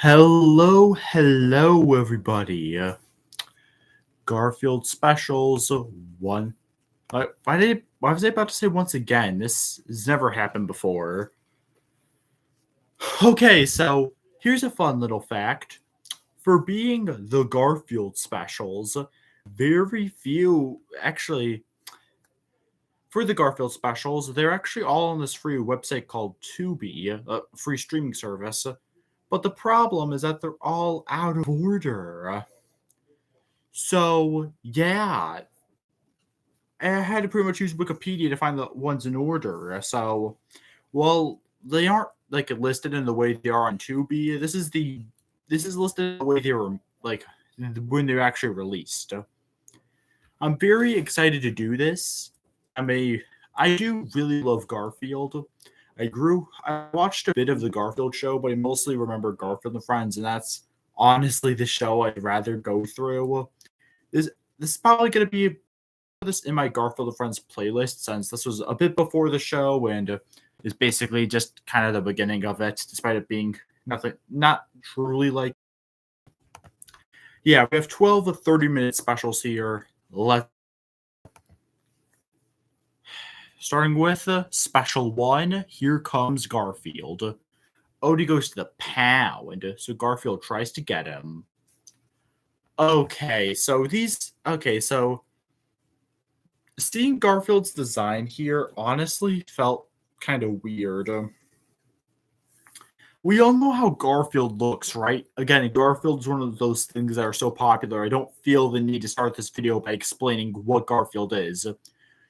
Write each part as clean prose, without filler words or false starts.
Hello, everybody. Garfield specials one. Why was I about to say once again? This has never happened before. Okay, so here's a fun little fact. For being the Garfield specials, very few actually for the Garfield specials, they're actually all on this free website called Tubi, a free streaming service. But the problem is that they're all out of order. So, yeah, I had to pretty much use Wikipedia to find the ones in order. So, well, they aren't like listed in the way they are on Tubi. This is listed the way they were like when they're actually released. I'm very excited to do this. I do really love Garfield. I watched a bit of the Garfield show, but I mostly remember Garfield and Friends, and that's honestly the show I'd rather go through. This this is probably going to be this in my Garfield and Friends playlist since this was a bit before the show and is basically just kind of the beginning of it, despite it being not truly like. Yeah, we have 12 to 30-minute specials here. Let Starting with special one, here comes Garfield. Odie goes to the pound, so Garfield tries to get him. So seeing Garfield's design here honestly felt kind of weird. We all know how Garfield looks, right? Again, Garfield's one of those things that are so popular. I don't feel the need to start this video by explaining what Garfield is.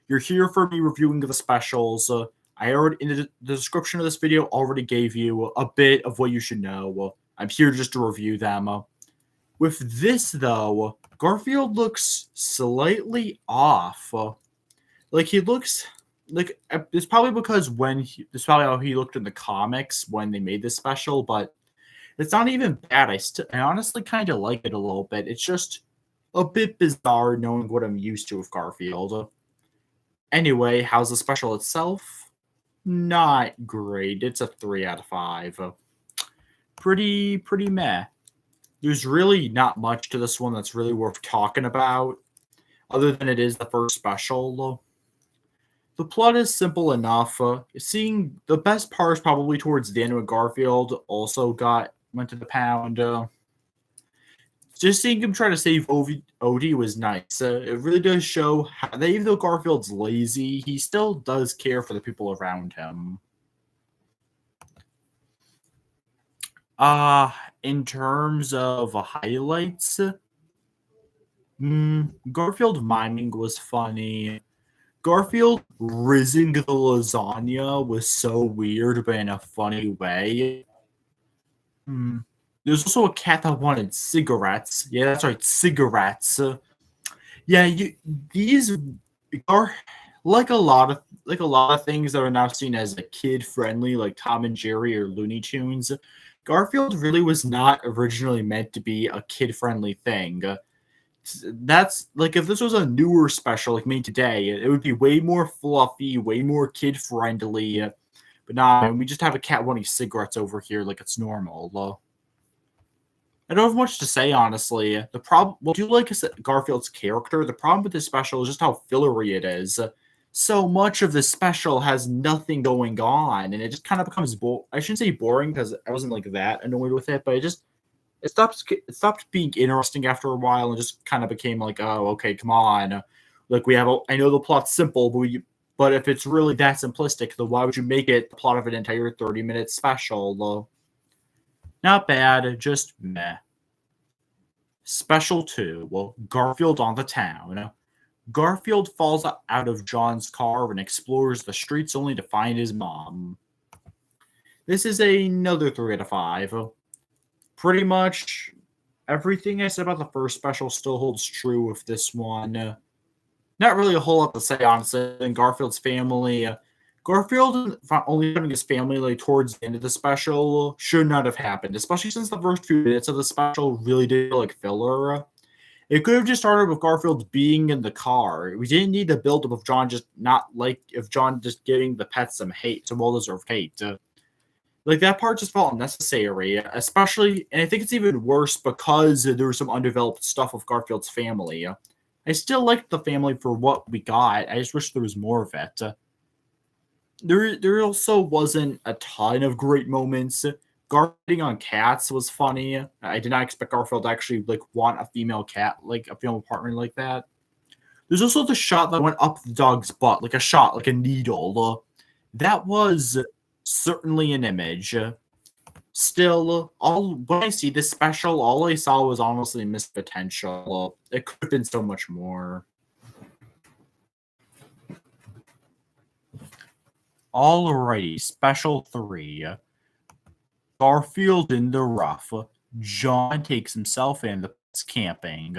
You're here for me reviewing the specials. I already in the description of this video already gave you a bit of what you should know. I'm here just to review them. With this though, Garfield looks slightly off. Like he looks like it's probably because it's probably how he looked in the comics when they made this special, but it's not even bad. I honestly kind of like it a little bit. It's just a bit bizarre knowing what I'm used to with Garfield. Anyway, how's the special itself? Not great. It's a 3 out of 5. Pretty meh. There's really not much to this one that's really worth talking about, other than it is the first special. The plot is simple enough. Seeing the best part is probably towards the end when Garfield also went to the pound. Just seeing him try to save Odie was nice. It really does show that even though Garfield's lazy, he still does care for the people around him. In terms of highlights, Garfield miming was funny. Garfield rizzing the lasagna was so weird, but in a funny way. There's also a cat that wanted cigarettes. Yeah, that's right, cigarettes. Yeah, these are like a lot of things that are now seen as a kid friendly, like Tom and Jerry or Looney Tunes. Garfield really was not originally meant to be a kid friendly thing. That's like if this was a newer special like made today, it would be way more fluffy, way more kid friendly. But nah, we just have a cat wanting cigarettes over here like it's normal. I don't have much to say, honestly. The problem, well, do you like Garfield's character? The problem with this special is just how fillery it is. So much of this special has nothing going on, and it just kind of becomes I shouldn't say boring because I wasn't like that annoyed with it, but it stopped being interesting after a while, and just kind of became like, oh, okay, come on. Like I know the plot's simple, but if it's really that simplistic, then why would you make it the plot of an entire 30-minute special? Not bad, just meh. Special 2, well, Garfield on the town. Garfield falls out of John's car and explores the streets only to find his mom. This is another 3 out of 5. Pretty much everything I said about the first special still holds true with this one. Not really a whole lot to say, honestly. And Garfield's family. Garfield only having his family like towards the end of the special should not have happened, especially since the first few minutes of the special really did feel like filler. It could have just started with Garfield being in the car. We didn't need the buildup of John just giving the pets some hate, some well-deserved hate. Like, that part just felt unnecessary, especially and I think it's even worse because there was some undeveloped stuff with Garfield's family. I still liked the family for what we got. I just wish there was more of it. There also wasn't a ton of great moments. Garfielding on cats was funny. I did not expect Garfield to actually like want a female cat, like a female partner like that. There's also the shot that went up the dog's butt, like a shot, like a needle. That was certainly an image. Still, all when I see this special, all I saw was honestly missed potential. It could have been so much more. Alrighty, special 3. Garfield in the rough. John takes himself and the pets camping.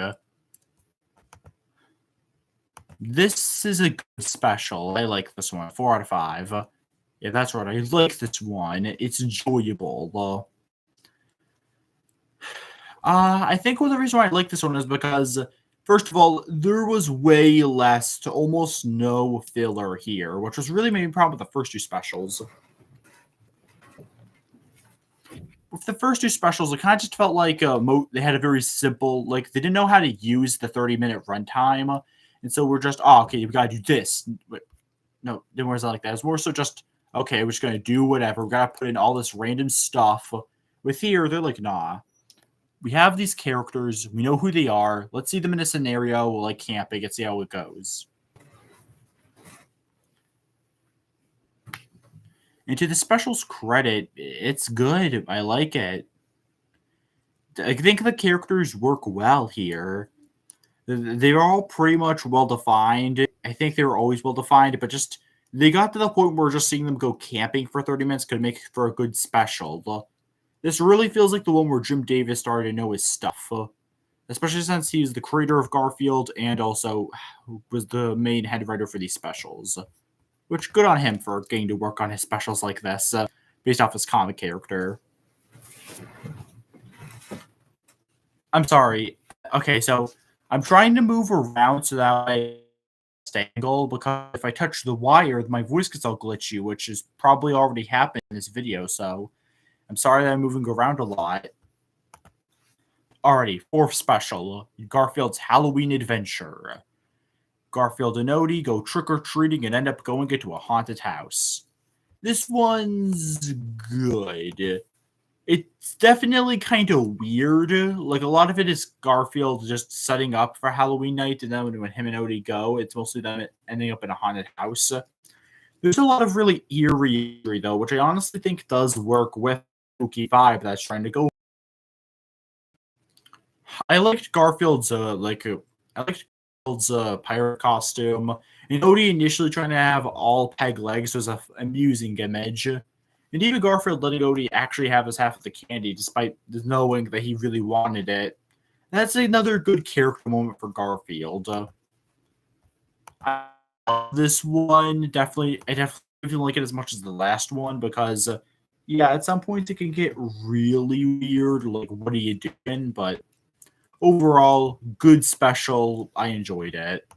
This is a good special. I like this one. 4 out of 5. Yeah, that's right. I like this one. It's enjoyable. I think one of the reasons why I like this one is because, first of all, there was way less to almost no filler here, which was really maybe a problem with the first 2 specials. With the first 2 specials, it kind of just felt like they had a very simple, like, they didn't know how to use the 30-minute runtime. And so we're just, oh, okay, we got to do this. But no, it wasn't like that. It's more so just, okay, we're just going to do whatever. We got to put in all this random stuff. With here, they're like, nah. We have these characters. We know who they are. Let's see them in a scenario like camping and see how it goes. And to the special's credit, it's good. I like it. I think the characters work well here. They're all pretty much well defined. I think they were always well defined, but just they got to the point where just seeing them go camping for 30 minutes could make for a good special. This really feels like the one where Jim Davis started to know his stuff, especially since he's the creator of Garfield and also was the main head writer for these specials. Which, good on him for getting to work on his specials like this, based off his comic character. I'm sorry. Okay, so I'm trying to move around so that I angle, because if I touch the wire, my voice gets all glitchy, which has probably already happened in this video, so I'm sorry that I'm moving around a lot. Alrighty, 4th special, Garfield's Halloween Adventure. Garfield and Odie go trick-or-treating and end up going into a haunted house. This one's good. It's definitely kind of weird. Like, a lot of it is Garfield just setting up for Halloween night, and then when him and Odie go, it's mostly them ending up in a haunted house. There's a lot of really eerie, though, which I honestly think does work with the spooky vibe that's trying to go. I liked Garfield's pirate costume. And Odie initially trying to have all peg legs was an amusing image. And even Garfield letting Odie actually have his half of the candy, despite knowing that he really wanted it. That's another good character moment for Garfield. This one, I definitely didn't like it as much as the last one, because, yeah, at some points it can get really weird, like, what are you doing? But overall, good special. I enjoyed it.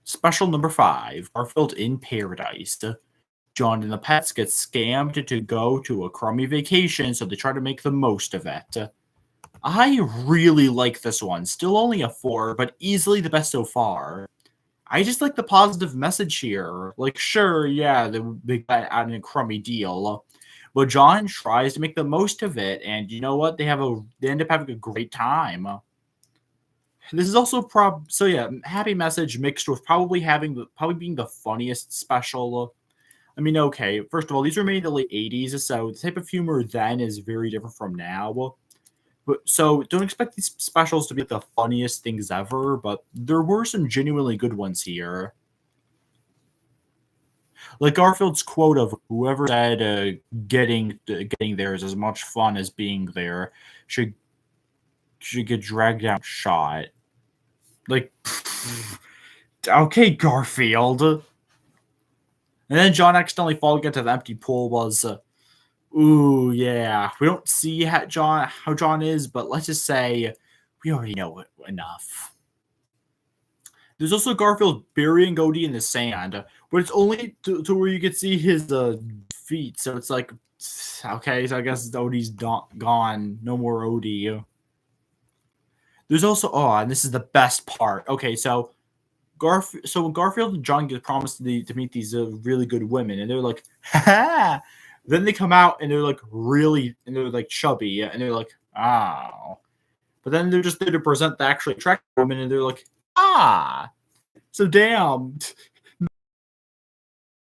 Special number 5, Garfield in Paradise. John and the pets get scammed to go to a crummy vacation, so they try to make the most of it. I really like this one. Still only a 4, but easily the best so far. I just like the positive message here. Like, sure, yeah, they got out in a crummy deal, but John tries to make the most of it, and you know what? They end up having a great time. This is also so yeah, happy message mixed with probably being the funniest special. I mean, okay, first of all, these were made in the late 80s, so the type of humor then is very different from now. But so don't expect these specials to be the funniest things ever, but there were some genuinely good ones here. Like Garfield's quote of "Whoever said getting there is as much fun as being there should get dragged out, shot." Like, okay, Garfield. And then John accidentally falling into the empty pool was, ooh, yeah. We don't see how John is, but let's just say we already know it enough. There's also Garfield burying Odie in the sand, but it's only to where you can see his feet. So it's like, okay, so I guess Odie's gone. No more Odie. There's also, oh, and this is the best part. Okay, so so Garfield and John get promised to meet these really good women, and they're like, ha. Then they come out and they're like they're like chubby, and they're like, oh. But then they're just there to present the actually attractive woman, and they're like, ah. So damn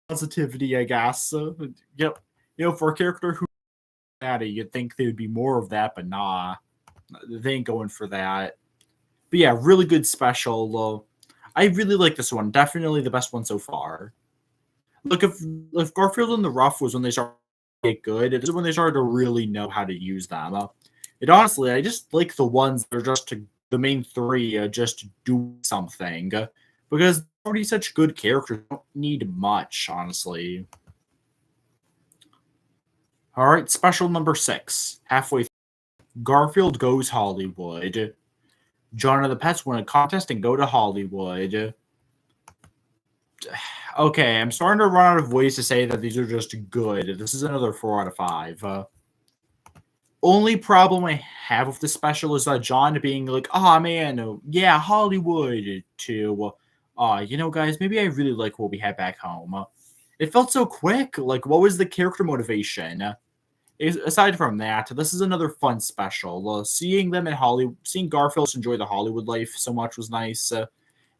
positivity, I guess. Yep. For a character who natty, you'd think there would be more of that, but nah, they ain't going for that. But yeah, really good special. I really like this one. Definitely the best one so far. Look, if Garfield and the Rough was when they started to get good, it is when they started to really know how to use them. It honestly, I just like the ones that are just the main three just do something because already such good characters don't need much, honestly. All right, special number 6, halfway through. Garfield Goes Hollywood. John and the Pets win a contest and go to Hollywood. Okay, I'm starting to run out of ways to say that these are just good. This is another 4 out of 5. Only problem I have with this special is John being like, oh man, yeah, Hollywood, to, guys, maybe I really like what we had back home. It felt so quick. Like, what was the character motivation? Aside from that, this is another fun special. Seeing them in Hollywood, seeing Garfield enjoy the Hollywood life so much was nice.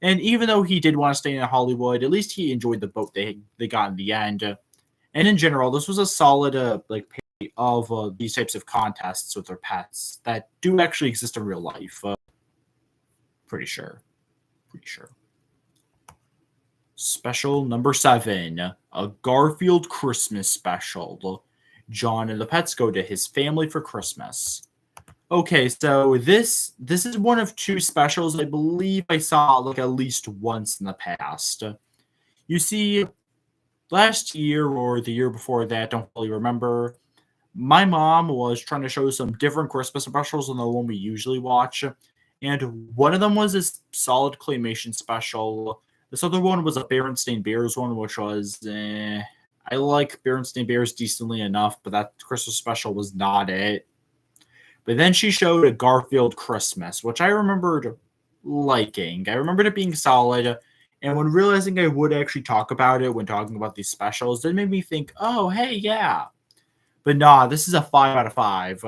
And even though he did want to stay in Hollywood, at least he enjoyed the boat they got in the end. And in general, this was a solid parody of these types of contests with their pets that do actually exist in real life. Pretty sure. Special number 7, a Garfield Christmas special. John and the Pets go to his family for Christmas. Okay, so this is one of 2 specials I believe I saw like at least once in the past. You see, last year or the year before that, don't really remember, my mom was trying to show some different Christmas specials than the one we usually watch, and one of them was this solid claymation special. This other one was a Berenstain Bears one, which was, I like Berenstain Bears decently enough, but that Christmas special was not it. But then she showed a Garfield Christmas, which I remembered liking. I remembered it being solid, and when realizing I would actually talk about it when talking about these specials, it made me think, oh, hey, yeah. But nah, this is a 5 out of 5.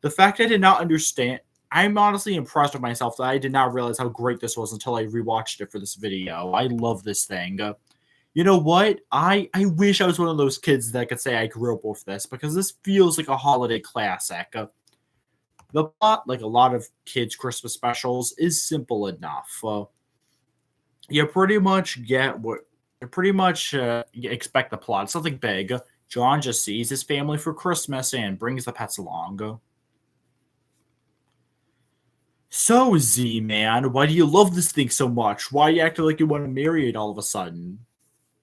The fact I did not understand, I'm honestly impressed with myself that I did not realize how great this was until I rewatched it for this video. I love this thing. You know what? I wish I was one of those kids that could say I grew up with this, because this feels like a holiday classic. The plot, like a lot of kids' Christmas specials, is simple enough. You pretty much you expect the plot. It's nothing big. John just sees his family for Christmas and brings the pets along. So, Z-Man, why do you love this thing so much? Why you acting like you want to marry it all of a sudden?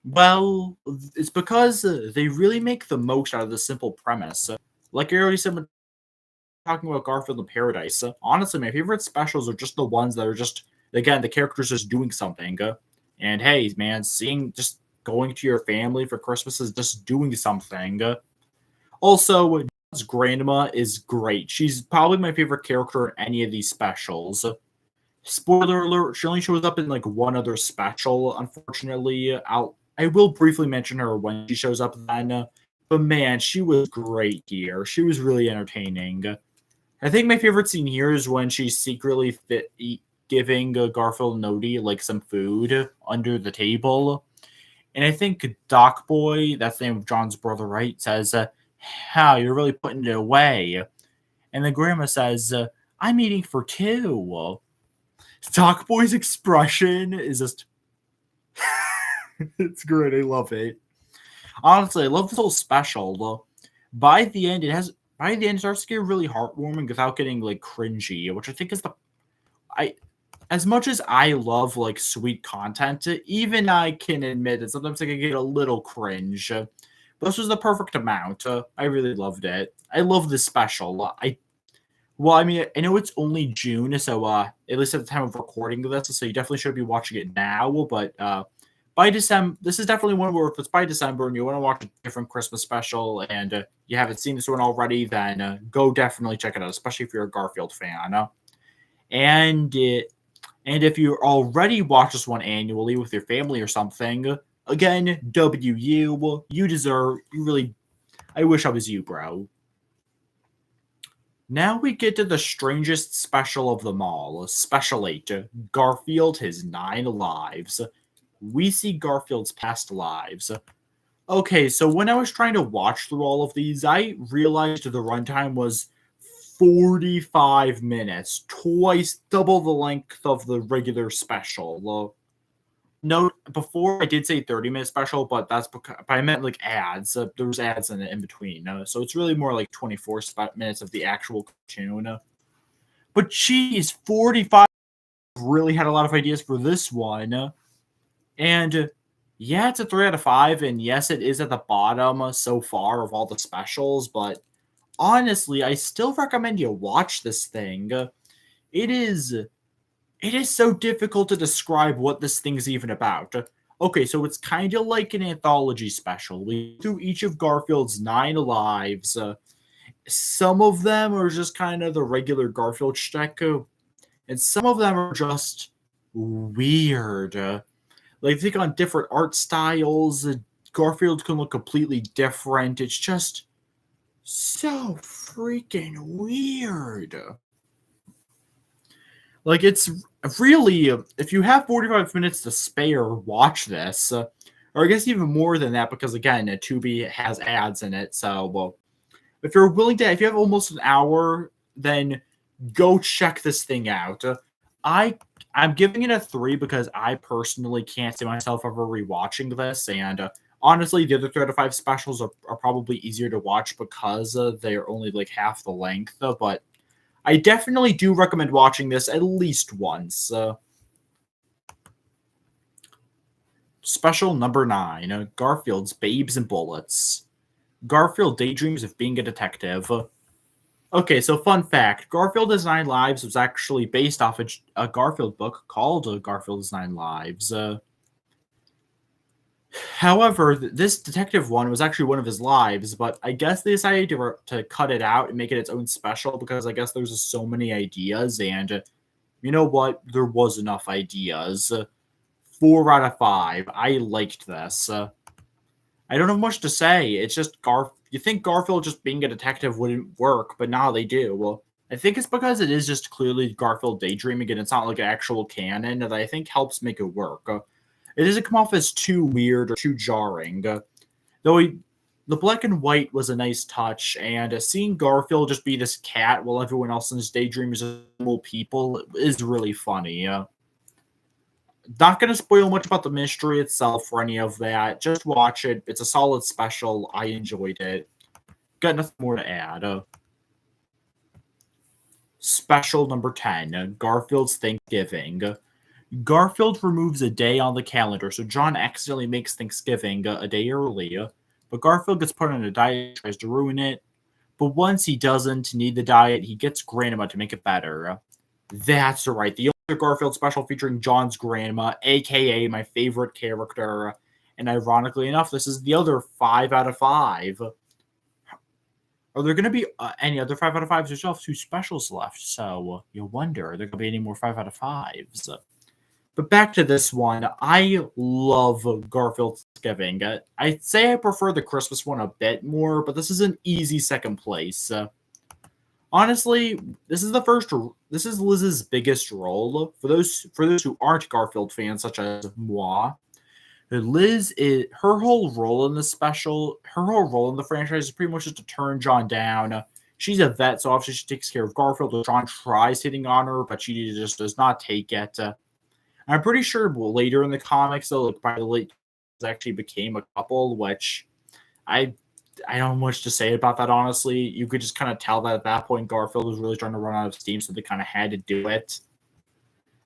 Well, it's because they really make the most out of the simple premise. Like I already said when talking about Garfield in Paradise, honestly, my favorite specials are just the ones that are just, again, the characters just doing something. And hey, man, just going to your family for Christmas is just doing something. Also, John's grandma is great. She's probably my favorite character in any of these specials. Spoiler alert, she only shows up in like one other special, unfortunately. I will briefly mention her when she shows up then. But man, she was great here. She was really entertaining. I think my favorite scene here is when she's secretly giving Garfield and Odie like some food under the table. And I think Doc Boy, that's the name of John's brother, right, says, how you're really putting it away. And the grandma says, I'm eating for 2. Doc Boy's expression is just it's great. I love it. Honestly, I love this whole special. Though. By the end, it starts to get really heartwarming without getting like cringy, which I think is as much as I love like sweet content, even I can admit that sometimes I can get a little cringe. But this was the perfect amount. I really loved it. I love this special. Well, I mean, I know it's only June, so at least at the time of recording this, so you definitely should be watching it now. But by December, this is definitely one where if it's by December and you want to watch a different Christmas special and you haven't seen this one already, then go definitely check it out, especially if you're a Garfield fan. And and if you already watch this one annually with your family or something, again, you deserve. You really, I wish I was you, bro. Now we get to the strangest special of them all, Special 8, Garfield, His 9 Lives. We see Garfield's past lives. Okay, so when I was trying to watch through all of these, I realized the runtime was 45 minutes, twice double the length of the regular special. Note, before I did say 30-minute special, but that's because I meant like ads. There was ads in between. So it's really more like 24 minutes of the actual cartoon. But geez, 45 really had a lot of ideas for this one. And yeah, it's a 3 out of 5. And yes, it is at the bottom so far of all the specials. But honestly, I still recommend you watch this thing. It is so difficult to describe what this thing's even about. Okay, so it's kind of like an anthology special. We do each of Garfield's 9 lives. Some of them are just kind of the regular Garfield shtick, and some of them are just weird. Like, they take on different art styles. Garfield can look completely different. It's just so freaking weird. Like, it's really, if you have 45 minutes to spare, watch this. Or I guess even more than that, because again, Tubi has ads in it. So, well, if you're willing to, if you have almost an hour, then go check this thing out. I'm giving it a 3 because I personally can't see myself ever rewatching this. And honestly, the other 3 out of 5 specials are probably easier to watch because they're only like half the length. But I definitely do recommend watching this at least once. Special number 9, Garfield's Babes and Bullets. Garfield daydreams of being a detective. Okay, so fun fact. Garfield's 9 Lives was actually based off a Garfield book called Garfield's 9 Lives. However, this detective one was actually one of his lives, but I guess they decided to cut it out and make it its own special because I guess there's just so many ideas, and you know what? There was enough ideas. 4 out of 5. I liked this. I don't have much to say. It's just you think Garfield just being a detective wouldn't work, but now they do. Well, I think it's because it is just clearly Garfield daydreaming and it's not like an actual canon that I think helps make it work. It doesn't come off as too weird or too jarring. The black and white was a nice touch, and seeing Garfield just be this cat while everyone else in his daydream is normal people is really funny. Not going to spoil much about the mystery itself or any of that. Just watch it. It's a solid special. I enjoyed it. Got nothing more to add. Special number 10, Garfield's Thanksgiving. Garfield removes a day on the calendar, so John accidentally makes Thanksgiving a day early. But Garfield gets put on a diet, tries to ruin it. But once he doesn't need the diet, he gets Grandma to make it better. That's right. The other Garfield special featuring John's grandma, a.k.a. my favorite character. And ironically enough, this is the other 5 out of 5. Are there going to be any other 5 out of 5s? There's still 2 specials left, so you wonder, are there going to be any more 5 out of 5s? But back to this one, I love Garfield's Thanksgiving. I'd say I prefer the Christmas one a bit more, but this is an easy second place. Honestly, this is Liz's biggest role. For those who aren't Garfield fans, such as moi, her whole role in the franchise is pretty much just to turn John down. She's a vet, so obviously she takes care of Garfield. John tries hitting on her, but she just does not take it. I'm pretty sure later in the comics, though, like by the late, actually became a couple, which I don't have much to say about that, honestly. You could just kind of tell that at that point Garfield was really trying to run out of steam, so they kind of had to do it.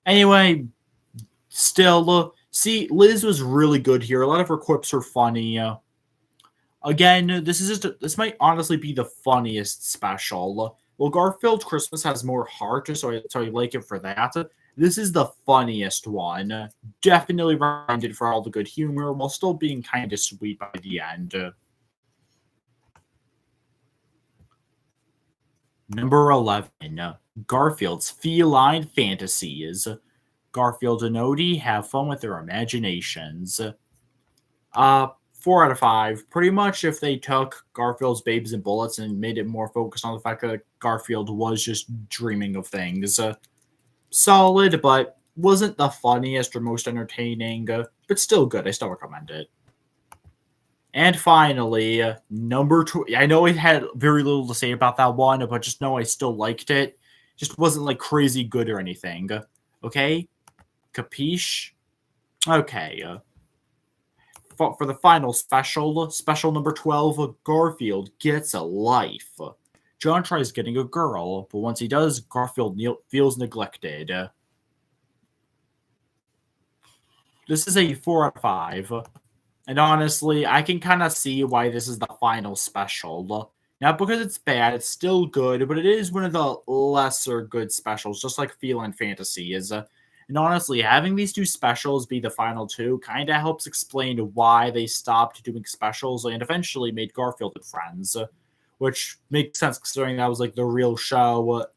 Anyway, still, see, Liz was really good here. A lot of her quips are funny. Again, this might honestly be the funniest special. Well, Garfield Christmas has more heart, so I like it for that. This is the funniest one. Definitely recommended for all the good humor while still being kind of sweet by the end. Number 11, Garfield's Feline Fantasies. Garfield and Odie have fun with their imaginations. 4 out of 5. Pretty much if they took Garfield's Babes and Bullets and made it more focused on the fact that Garfield was just dreaming of things. Solid, but wasn't the funniest or most entertaining, but still good. I still recommend it. And finally, number 2. I know I had very little to say about that one, but just know I still liked it. Just wasn't like crazy good or anything. Okay? Capiche? Okay. For the final special number 12, Garfield gets a life. John tries getting a girl, but once he does, Garfield feels neglected. This is a 4 out of 5. And honestly, I can kind of see why this is the final special. Not because it's bad, it's still good, but it is one of the lesser good specials, just like Feline Fantasy is. And honestly, having these two specials be the final two kind of helps explain why they stopped doing specials and eventually made Garfield and Friends, which makes sense considering that was like the real show.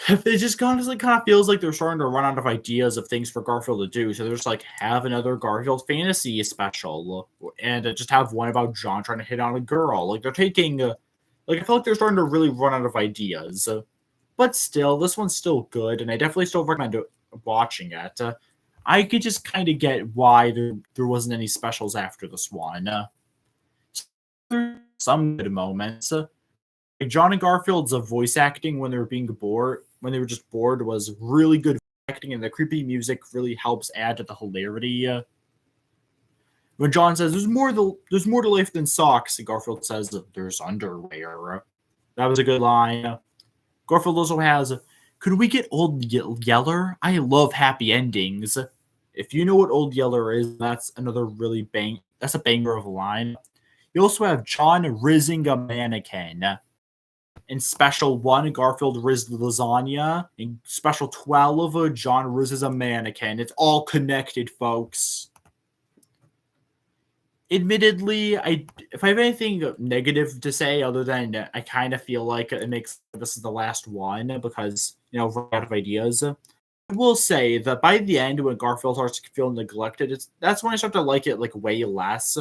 It just honestly kind of feels like they're starting to run out of ideas of things for Garfield to do. So they're just like, have another Garfield fantasy special and just have one about John trying to hit on a girl. Like they're taking, like I feel like they're starting to really run out of ideas. But still, this one's still good, and I definitely still recommend watching it. I could just kind of get why there wasn't any specials after this one. Some good moments. John and Garfield's voice acting when they were being bored, when they were just bored, was really good acting, and the creepy music really helps add to the hilarity. When John says, "There's more to life than socks," and Garfield says, "There's underwear." That was a good line. Garfield also has, "Could we get Old Yeller? I love happy endings." If you know what Old Yeller is, that's another really that's a banger of a line. You also have John rizzing a mannequin. In Special 1, Garfield rizzed lasagna. In Special 12, John rizzes a mannequin. It's all connected, folks. Admittedly, if I have anything negative to say other than I kind of feel like it makes this is the last one because, we're out of ideas. I will say that by the end, when Garfield starts to feel neglected, that's when I start to like it like way less.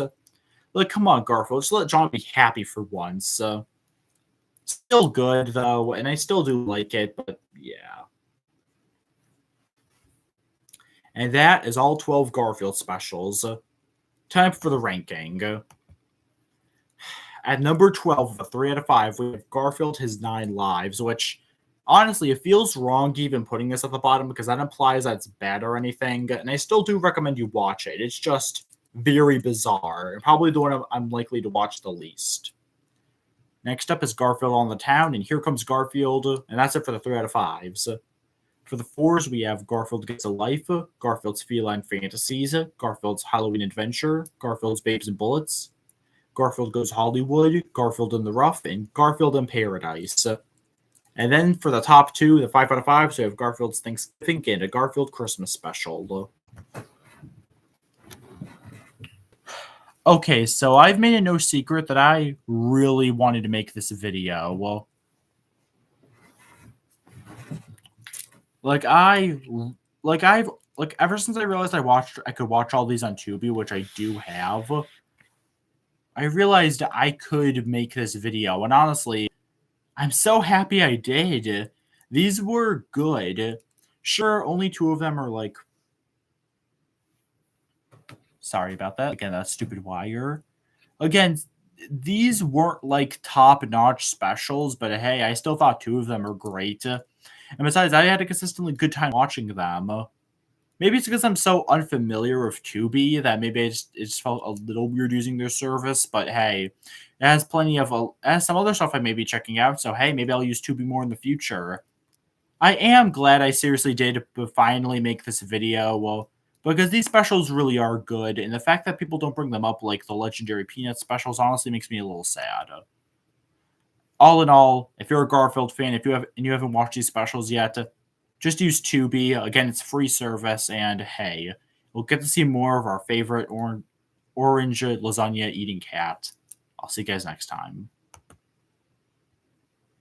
Like, come on, Garfield, just let John be happy for once. Still good though, and I still do like it, but yeah. And that is all 12 Garfield specials. Time for the ranking. At number 12, a 3 out of 5, we have Garfield His 9 Lives, which honestly, it feels wrong even putting this at the bottom because that implies that it's bad or anything. And I still do recommend you watch it. It's just very bizarre, and probably the one I'm likely to watch the least. Next up is Garfield on the Town, and Here Comes Garfield, and that's it for the 3 out of 5s. For the 4s, we have Garfield Gets a Life, Garfield's Feline Fantasies, Garfield's Halloween Adventure, Garfield's Babes and Bullets, Garfield Goes Hollywood, Garfield in the Rough, and Garfield in Paradise. And then for the top 2, the 5 out of 5, so we have Garfield's Thanksgiving and a Garfield Christmas special. Okay, so I've made it no secret that I really wanted to make this video. Well, ever since I realized I could watch all these on Tubi, which I do have, I realized I could make this video, and honestly, I'm so happy I did. These were good. Sure, only 2 of them are like... Sorry about that. Again, that stupid wire. Again, these weren't like top-notch specials, but hey, I still thought 2 of them are great. And besides, I had a consistently good time watching them. Maybe it's because I'm so unfamiliar with Tubi that maybe it just felt a little weird using their service, but hey, it has some other stuff I may be checking out, so hey, maybe I'll use Tubi more in the future. I am glad I seriously did finally make this video, because these specials really are good, and the fact that people don't bring them up like the legendary Peanut specials honestly makes me a little sad. all in all, if you're a Garfield fan, if you haven't watched these specials yet, just use Tubi. Again, it's free service, and hey, we'll get to see more of our favorite orange lasagna eating cat. I'll see you guys next time.